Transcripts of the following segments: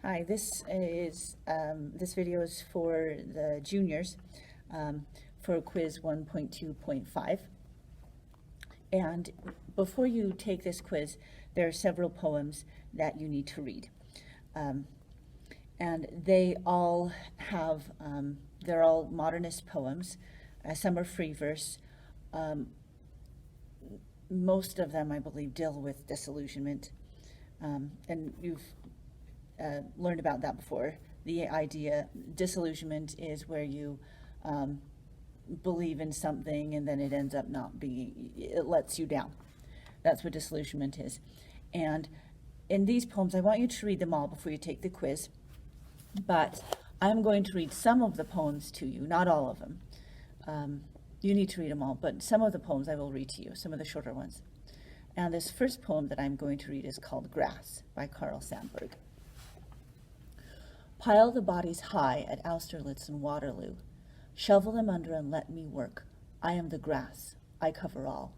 Hi, this video is for the juniors for quiz 1.2.5. And before you take this quiz, there are several poems that you need to read. And they all have, they're all modernist poems. Some are free verse. Most of them, I believe, deal with disillusionment. And you've learned about that before. The idea, disillusionment is where you believe in something and then it ends up not being, it lets you down. That's what disillusionment is. And in these poems, I want you to read them all before you take the quiz, but I'm going to read some of the poems to you, not all of them. You need to read them all, but some of the poems I will read to you, some of the shorter ones. And this first poem that I'm going to read is called Grass by Carl Sandburg. Pile the bodies high at Austerlitz and Waterloo. Shovel them under and let me work. I am the grass. I cover all.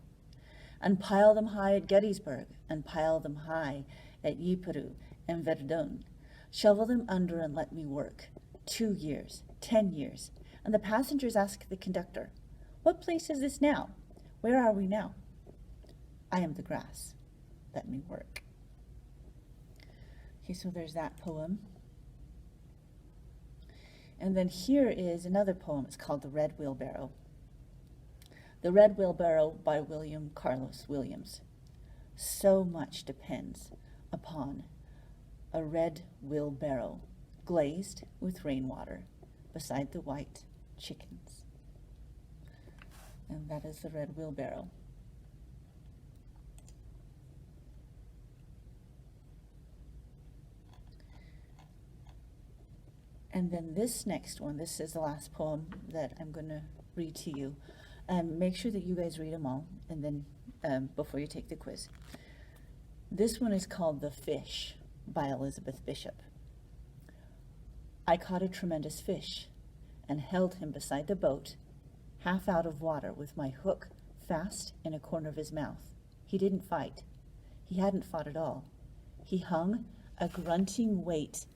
And pile them high at Gettysburg, and pile them high at Ypres and Verdun. Shovel them under and let me work. 2 years, 10 years. And the passengers ask the conductor, "What place is this now? Where are we now?" I am the grass. Let me work. Okay, so there's that poem. And then here is another poem. It's called The Red Wheelbarrow. The Red Wheelbarrow by William Carlos Williams. So much depends upon a red wheelbarrow glazed with rainwater beside the white chickens. And that is The Red Wheelbarrow. And then this next one, this is the last poem that I'm going to read to you. Make sure that you guys read them all, and then before you take the quiz. This one is called The Fish by Elizabeth Bishop. I caught a tremendous fish and held him beside the boat, half out of water, with my hook fast in a corner of his mouth. He didn't fight. He hadn't fought at all. He hung, a grunting weight,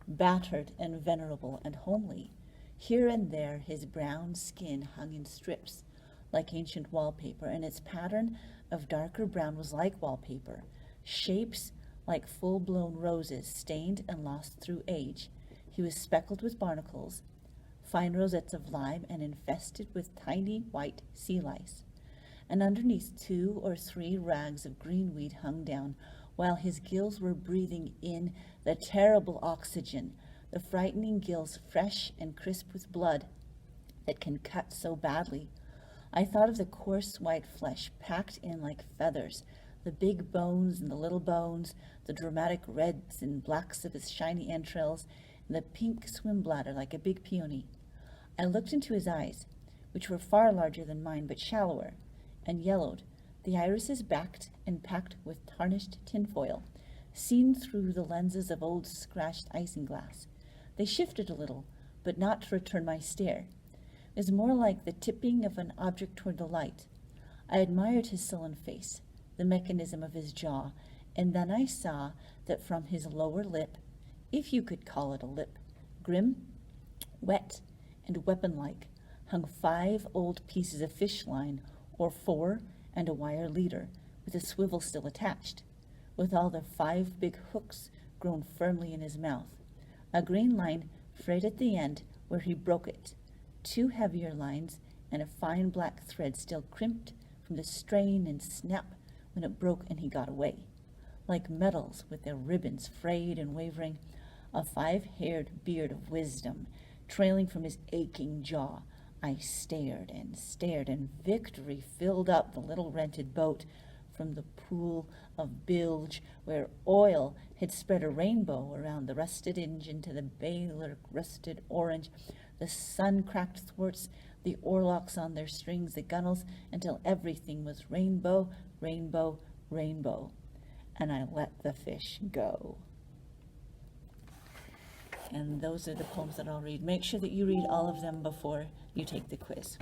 battered and venerable and homely. Here and there his brown skin hung in strips like ancient wallpaper, and its pattern of darker brown was like wallpaper, shapes like full-blown roses stained and lost through age. He was speckled with barnacles, fine rosettes of lime, and infested with tiny white sea lice. And underneath 2 or 3 rags of green weed hung down, while his gills were breathing in the terrible oxygen, the frightening gills fresh and crisp with blood that can cut so badly. I thought of the coarse white flesh packed in like feathers, the big bones and the little bones, the dramatic reds and blacks of his shiny entrails, and the pink swim bladder like a big peony. I looked into his eyes, which were far larger than mine, but shallower, and yellowed, the irises backed and packed with tarnished tinfoil, seen through the lenses of old scratched isinglass. They shifted a little, but not to return my stare. It was more like the tipping of an object toward the light. I admired his sullen face, the mechanism of his jaw, and then I saw that from his lower lip, if you could call it a lip, grim, wet, and weapon-like, hung 5 old pieces of fish line, or 4, and a wire leader, with a swivel still attached, with all the 5 big hooks grown firmly in his mouth. A green line frayed at the end where he broke it, 2 heavier lines, and a fine black thread still crimped from the strain and snap when it broke and he got away. Like metals with their ribbons frayed and wavering, a 5-haired beard of wisdom trailing from his aching jaw. I stared and stared, and victory filled up the little rented boat from the pool of bilge where oil had spread a rainbow around the rusted engine to the bailer rusted orange. The sun cracked thwarts, the oarlocks on their strings, the gunnels, until everything was rainbow, rainbow, rainbow. And I let the fish go. And those are the poems that I'll read. Make sure that you read all of them before you take the quiz.